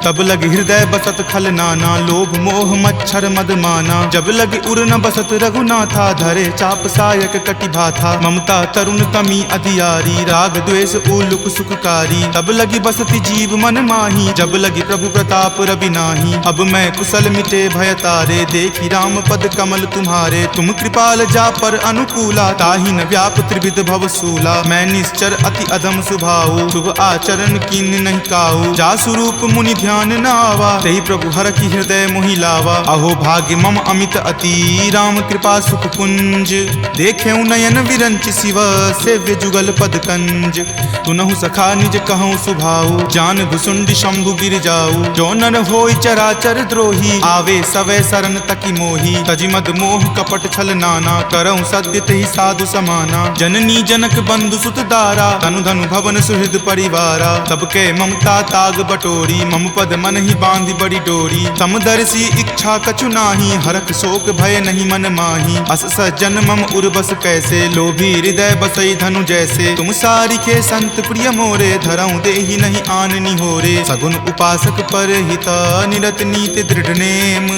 तब लगी हृदय बसत खल नाना, लोभ मोह मच्छर मद माना। जब लगी उर न बसत रघुनाथा, धरे चाप सायक कटि भाथा। ममता तरुण तमी अधियारी, राग द्वेष उलुक सुखकारी। तब लगी बसती जीव मन माही, जब लगी प्रभु प्रताप रवि नाही। अब मैं कुशल मिटे भय तारे, देखी राम पद कमल तुम्हारे। तुम कृपाल जा पर अनुकूला, ताहि न व्याप त्रिविध भव सूला। मैं निश्चर अति अधम सुभाऊ, शुभ आचरण कीन नहीं काऊ। जा स्वरूप मुनि ध्यान न आवा, तेहि प्रभु हर की हृदय मोहि लावा। अहो भाग्य मम अमित अति, राम कृपा सुख पुंज। देखे नयन विरंच शिव, सेव्य जुगल पद कंज। तुनहु सखा निज कहूँ सुभाऊ, जान भुसुंड शंभु गिर जाऊ। जो नर होय चराचर द्रोही, आवे सवै सरन तकी मोही। तजि मद मोह कपट छल नाना, करऊँ सद्य तेहि साधु समाना। जननी जनक बंधु सुत दारा, तनु धनु भवन सुहृद परिवारा। तब के ममता ताग बटोरी, मम पद मन ही बांधि बड़ी डोरी। समदर्शी इच्छा कछु नाही, हरख शोक भय नहीं मन माही। अस सज्जन मम उर्बस कैसे, लोभी हृदय बसई धनु जैसे। तुम सारिखे संत प्रिय मोरे, धरऊँ देहि नहीं आन निहोरे। सगुन उपासक पर हिता, निरत नीति दृढ़ नेम।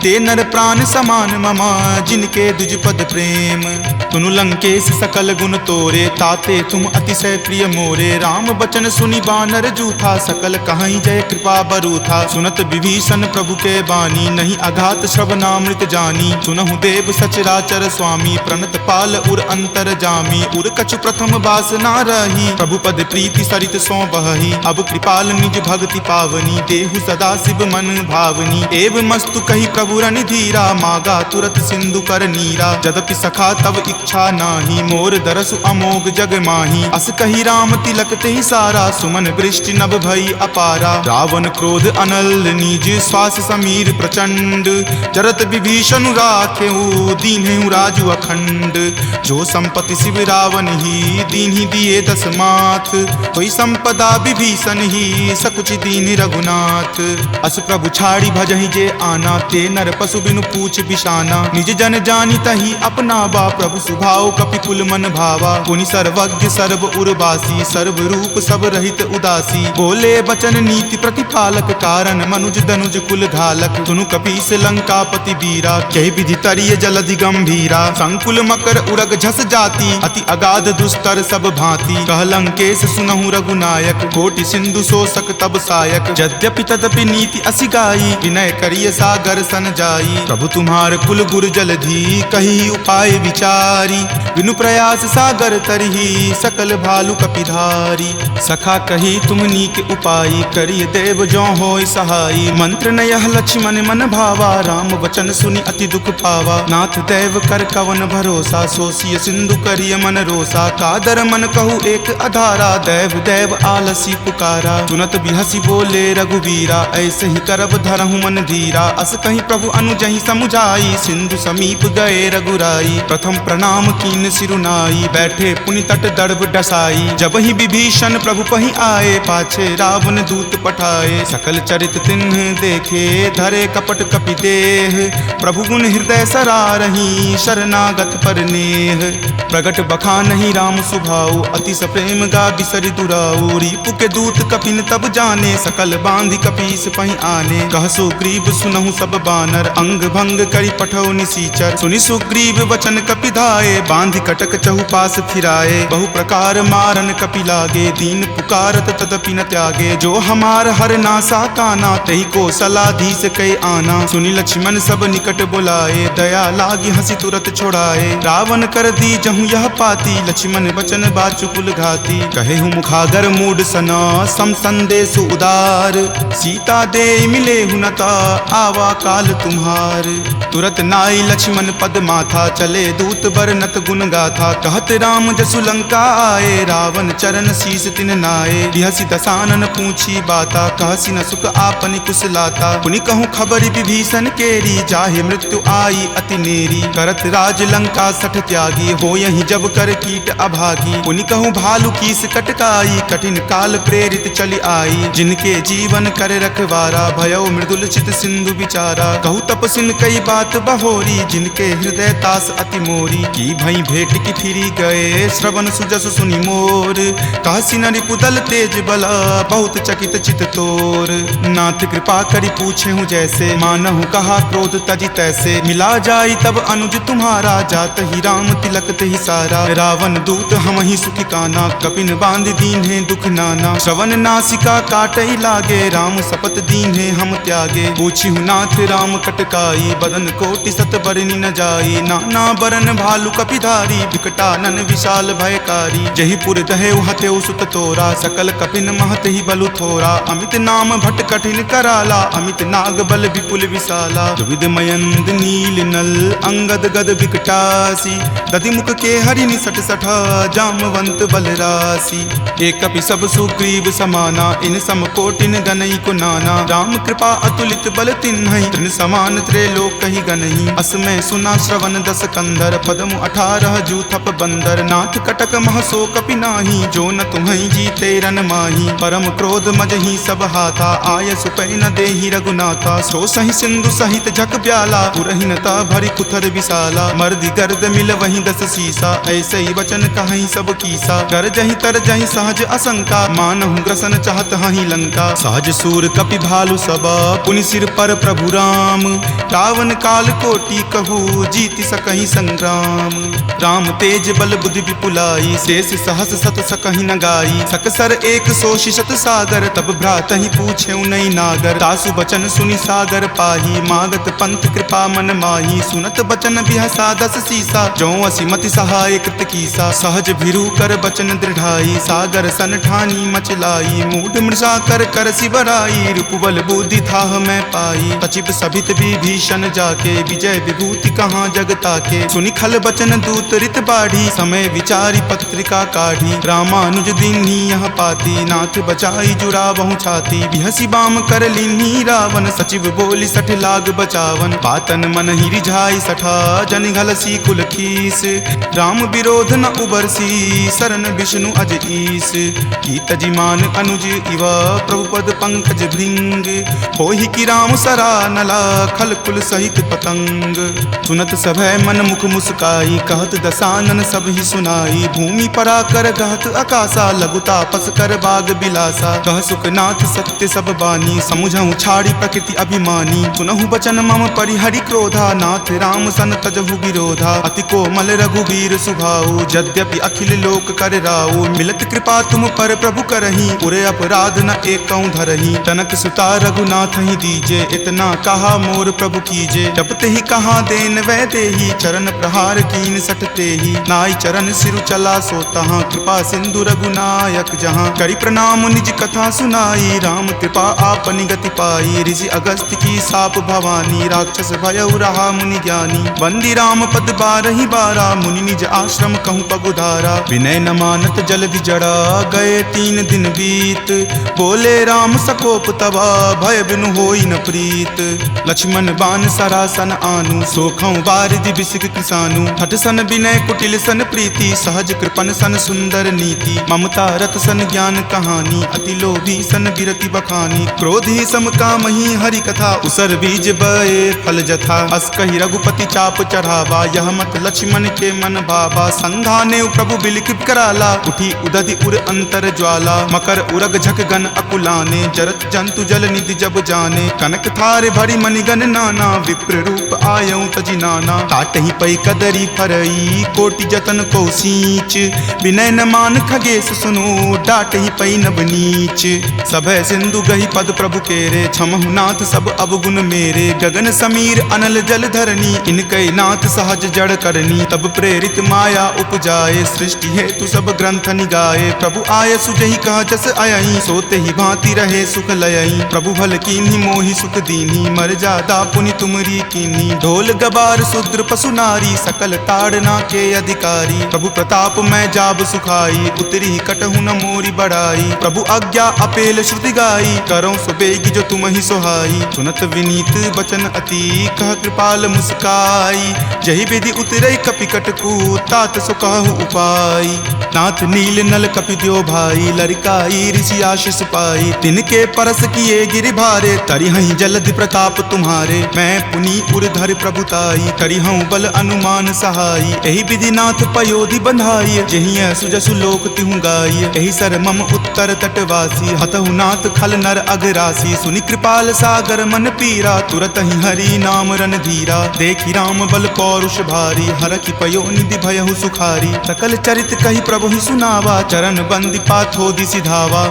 ते नर प्राण समान ममा, जिनके दुज पद प्रेम। तुनु लंकेश सकल गुण तोरे, ताते तुम अतिशय प्रिय मोरे। राम बचन सुनि बानर जूथा, सकल कहाई जय कृपा बरूथा। सुनत विभीषण प्रभु के बानी, नहीं अघात श्रवणामृत जानी। सुनहु देव सचराचर स्वामी, प्रणत पाल उर अंतर जामी। उर कछु प्रथम बास ना रही, प्रभु पद प्रीति सरित सो बहही। अब कृपाल निज भक्ति पावनी, देहु सदा शिव मन भावनी। एव मस्तु कही प्रभु रन धीरा, मागा तुरत सिंधु कर नीरा। जदपि सखा तब इच्छा नाही, मोर दरसु अमोघ जग माही। अस कही राम तिलक तेहि सारा, सुमन वृष्टि नभ भई अपारा। रावण क्रोध अनल निज, श्वास समीर प्रचंड। जरत विभीषण राखेऊ, दीन्हेउ राजु अखंड। जो संपत्ति शिव रावण ही, दीन्हि दिए 10 माथ। कोई संपदा विभीषण ही, सकुच दीन रघुनाथ। अस प्रभु छाड़ी भजहि जे आना, ते नर पशु बिनु पूछ बिशाना। निज जन जानी तही अपनावा, प्रभु सुभाव कपिकुल मन भावा। पुनि सर्वज्ञ सर्व उर्वासी, सर्व रूप सब रहित उदासी। बोले बचन नीति प्रतिपालक, कारण मनुज दनुज कुल घालक। सुनु कपीस लंकापति वीरा, कहि विधि तरिय जलधि गंभीरा। संकुल मकर उरग झस जाति, अति अगाध दुस्तर सब भांति। कह लंकेश सुनहु रघुनायक, कोटि सिंधु शोषक तब सायक। यद्यपि तदपि नीति असि गाई, विनय करिय सागर सन जाई। प्रभु तुम्हार कुल गुर जलधि, कही उपाय विचारी। बिनु प्रयास सागर तरही, सकल भालु कपिधारी। सखा कही तुम नीक उपाय, करिय देव जो होय सहाई। मंत्र न यह लक्ष्मण मन भावा, राम वचन सुनि अति दुख पावा। नाथ देव कर कवन भरोसा, सोसिय सिंधु करिय मन रोसा। कादर मन कहु एक अधारा, देव देव आलसी पुकारा। सुनत बिहसी बोले रघुवीरा, ऐसे ही करब धरहु करहु मन धीरा। अस कहीं प्रभु अनुजहि समुझाई, सिंधु समीप गए रघुराई। प्रथम प्रणाम कीन सिरुनाई, बैठे पुनि तट दर्भ डसाई। जब ही विभीषण प्रभु पहि आए, पाछे रावण दूत पठाए। सकल चरित तिन्ह देखे, धरे कपट कपि देह। प्रभु गुण हृदय सरारहि, शरणागत पर नेह। प्रगट बखानहि राम सुभाऊ, अति सप्रेम गा बिसरि दुराऊ। रिपु के दूत कपिन तब जाने, सकल बांधि कपीस पहि आने। कह सुग्रीव सुनहु सब बानर, अंग भंग करि पठौ निसीचर। सुनि सुग्रीव वचन कपि धाये, बांधि कटक चहुपास फिराए। बहु प्रकार मारन कपि लागे, दीन पुकारत तदपि न त्यागे। जो हमार हर नासा काना, तहि को सलाधीस कै आना। सुनि लक्ष्मण सब निकट बुलाए, दया लागी हंसी तुरत छोड़ाए। रावण कर दी जहु यह पाती, लक्ष्मण बचन बाचुकुल घाती। कहे हूँ मुखागर मूड सना, सम संदेश उदार। सीता दे मिले हुनता, आवा काल तुम्हार। तुरत नाई लक्ष्मण पद माथा, चले दूत बरनत गुण गाथा। कहत राम जसु लंका आए, रावण चरण शीस तिन नाये। बिहसी दसानन पूछी बाता, कहसी न सुख आपनि कुशलाता। पुनि कहूँ खबरि विभीषण केरी, जाहे मृत्यु आई अति नेरी। करत राज लंका सठ त्यागी, हो यही जब कर कीट अभागी। पुनि कहूँ भालू कीस कटकाई, कठिन काल प्रेरित चली आई। जिनके जीवन कर रखवारा, भयो मृदुल चित सिंधु विचारा। कहूँ तपसिन कई बात बहोरी, जिनके हृदय तास अति मोरी। की भई भेंट की फिरी गए, श्रवण सुजस सुनि मोर। कहसी न रिपुदल तेज बला, बहुत चकित चित तोर। नाथ कृपा करि पूछे हूँ जैसे, मानहु कहा क्रोध तजी तैसे। मिला जाई तब अनुज तुम्हारा, जात ही राम तिलक ही सारा। रावण दूत हम ही सुखी काना, कपिन बांध दीन है दुख नाना। श्रवण नासिका काटई लागे, राम शपथ दीन है हम त्यागे। पूछी हूँ नाथ राम कटकाई, बदन कोटि सत बरनी न जाई। नाना बरन भालू कपिधारी, विकटानन विशाल भयकारी। जही पुर दहेउ हतेउ सुत तोरा, सकल कपिन महत ही बलु थोरा। अमित नाम भट कठिन कराला, अमित नाग बल विपुल विशाला। विविध मयंद नील नल, अंगद गद विकटासी। दधि मुख के हरि निसट सठा, जामवंत बलरासी। एक कपि सब सुग्रीव समाना, इन सम कोटिन गनई को नाना। राम कृपा अतुलित बल तिन्हई, तृण समान त्रैलोक कहि गनहि। असमय सुना श्रवण दस कंधर, पदमु 18 जूथप बंदर। नाथ कटक मह सो कपि नाही, जो न तुम्हई जीते रन माही। परम क्रोध मजहि सब हाथा, आय सुपै न देहि रघुनाथा। सो सहि सिंधु सहित झक ब्याला, पुरहिनता भरि कुथर विशाला। मर्दि गर्द मिल वहीं 10 सीसा, ऐसे ही वचन कहीं सब कीसा। कर जहीं तर जहीं सहज असंका, मानहु ग्रसन चाहत हहीं लंका। सहज सूर कपि भालु सबा, पुनि सिर पर प्रभु राम। रावण काल कोटि कहू, जीति सकहि संग्राम। राम तेज बल बुद्धि विपुलाई, शेष सहस सत सकहि न गाई। सकसर एक सो शिशत सागर, तब भ्रातहि पूछे नई नागर। तासु बचन सुनि सागर पाही, मागत पंथ कृपा मन माही। सुनत बचन बिहसा 10 सीसा, जो असिमति सहाय कृत कीसा। सहज भिरू कर बचन दृढ़ाई, सागर सन ठानी मचलाई। मूढ़ मृषा कर कर सिबराई, रूपबल बुद्धि थाह मैं पाई। सचिव सभित विभीषण जाके, विजय विभूति कहाँ जगता के। सुनि खल बचन दूत रित बाढ़ी, समय विचारी पत्रिका काढ़ी। रामानुज दीन्ही यह पाती, नाथ बचाई जुड़ावहु छाती। बिहसी बाम कर लीन्ही रावण, सचिव बोली सठ लाग बचावन। बातन मन ही रिझाई सठा, जन घलसी कुल खीस। राम विरोध न उबरसी, शरण विष्णु अज ईस। की तजिमान अनुज इवा, प्रभु पद पंकज भृंग। होहि की राम सरा नला, खल कुल सहित पतंग। सुनत सभय मन मुख मुस्काई, कहत दसानन सब ही सुनाई। भूमि परा कर कहत आकाशा, लघु तापस कर बाग बिलासा। कह सुखनाथ सत्य सब बानी, समुझहु छाड़ी प्रकृति अभिमानी। सुनहु बचन मम परिहरि क्रोधा, नाथ राम सन तजहु विरोधा। अति कोमल रघुवीर सुभाऊ, यद्यपि अखिल लोक कर राऊ। मिलत कृपा तुम पर प्रभु करही, उरे अपराध न एकौ धरही। तनक सुता रघुनाथ ही दीजे, इतना कहा मोर प्रभु कीजे। जब ते ही कहा देन वै देही, चरण प्रहार कीन सटते ही। नाई चरण सिरु चला सो तहाँ, कृपा सिंधु रघुनायक जहाँ। करि प्रणाम निज कथा सुनाई, राम कृपा आपनि गति पाई। ऋषि अगस्त्य की साप भवानी, राक्षस भयउ रहा मुनि ज्ञानी। वंदी राम पद 12 बारा, मुनि निज आश्रम कहूँ पगुधारा। विनय न मानत जल्दि जड़ा, गए 3 दिन बीत। बोले राम सकोप तबा, भय बिनु होई न प्रीत। लक्ष्मण बान सरासन आनु, सोखौ बारिधि बिसिक किसानु। हठ सन विनय कुटिल सन प्रीति, सहज कृपन सन सुंदर नीति। ममता रत सन ज्ञान कहानी, अति लोभी सन बिरति बखानी। क्रोधी सम कामहि हरि कथा, उसर बीज बए फल जथा। अस कहि रघुपति चाप चढ़ावा, यह मत लक्ष्मण के मन भावा। संघाने प्रभु बिलिख कराला, उठी उदधि उर अंतर ज्वाला। मकर उरग झक गन अकुलाने, जरत जंतु जल निधि जब जाने। कनक थारे भरी मणिगन नाना, विप्र रूप आयऊ तजि नाना। काटहि पै कदरी फरई, कोटि जतन को सींच। विनय न मान खगेश सुनो, डाटहि पै नभ नीच। सभय सिंधु गहि पद प्रभु केरे, क्षमहु नाथ सब अवगुण मेरे। गगन समीर अनल जल धरनी, इनकै नाथ सहज जड़ करनी। तब प्रेरित माया उपजाए, सृष्टि हेतु सब ग्रंथ निगाए। प्रभु आय सुजहि कह जस अयई, सोते ही भांति रहे सुख लयई। प्रभु भल कीन्ही मोहि सुख दीन्ही, मर्यादा पुनि तुमरी कीन्ही। ढोल गबार शूद्र पशु नारी, सकल ताड़ना के अधिकारी। प्रभु प्रताप मैं जाब सुखाई, उतरी कटहु न मोरी बड़ाई। प्रभु आज्ञा अपेल श्रुति गाई, करौं सुबेगी जो तुम ही सोहाई। सुनत विनीत बचन अति, कह कृपाल मुस्काई। जहि विधि उतरई कपि कटकू, तात सो कहु उपाय। नाथ नील नल कपि द्यो भाई, लरिकाई ऋषि आशीष पाई। तिनके परस किए गिरि भारे, तरिहहि जलधि प्रताप तुम्हारे। मैं पुनि उरधर प्रभुताई, करिहऊँ बल अनुमान सहाई। एहि विधि नाथ पयोधि बंधाई, जहिं सुजसु लोक तिहु गाई। एहि सर मम उत्तर तटवासी, हतहु नाथ खल नर अगरासी। सुनि कृपाल सागर मन पीरा, तुरत ही हरि नाम रन धीरा। देखि राम बल पौरुष भारी, हरखि पयो निधि भयहु सुखारी। सकल चरित कहि प्रभु ही सुनावा, चरण बंदी पाथो दिसि धावा।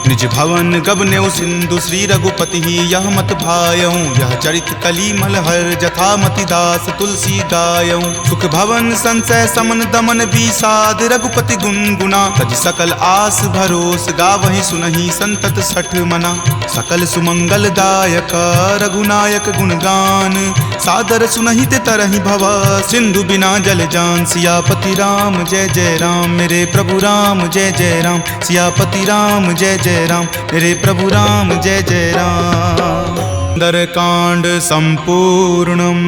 निज भवन गबनेउ सिंधु, श्री रघुपति ही यह मत भायऊँ। यह चरित कली मलहर, जथा मति दास तुलसी गायऊँ। सुख भवन संशय समन दमन विषाद, रघुपति गुनगुना। तज सकल आस भरोस, गावहि सुनहि संतत सठ मना। सकल सुमंगल दायक, रघुनायक गुणगान। सादर सुनहि ते तरहि भव, सिंधु बिना जल जान। सियापति राम जय जय राम, मेरे प्रभु राम जय जय राम। सियापति राम जय जय राम, मेरे प्रभु राम जय जय राम। सुंदरकांड संपूर्णम्।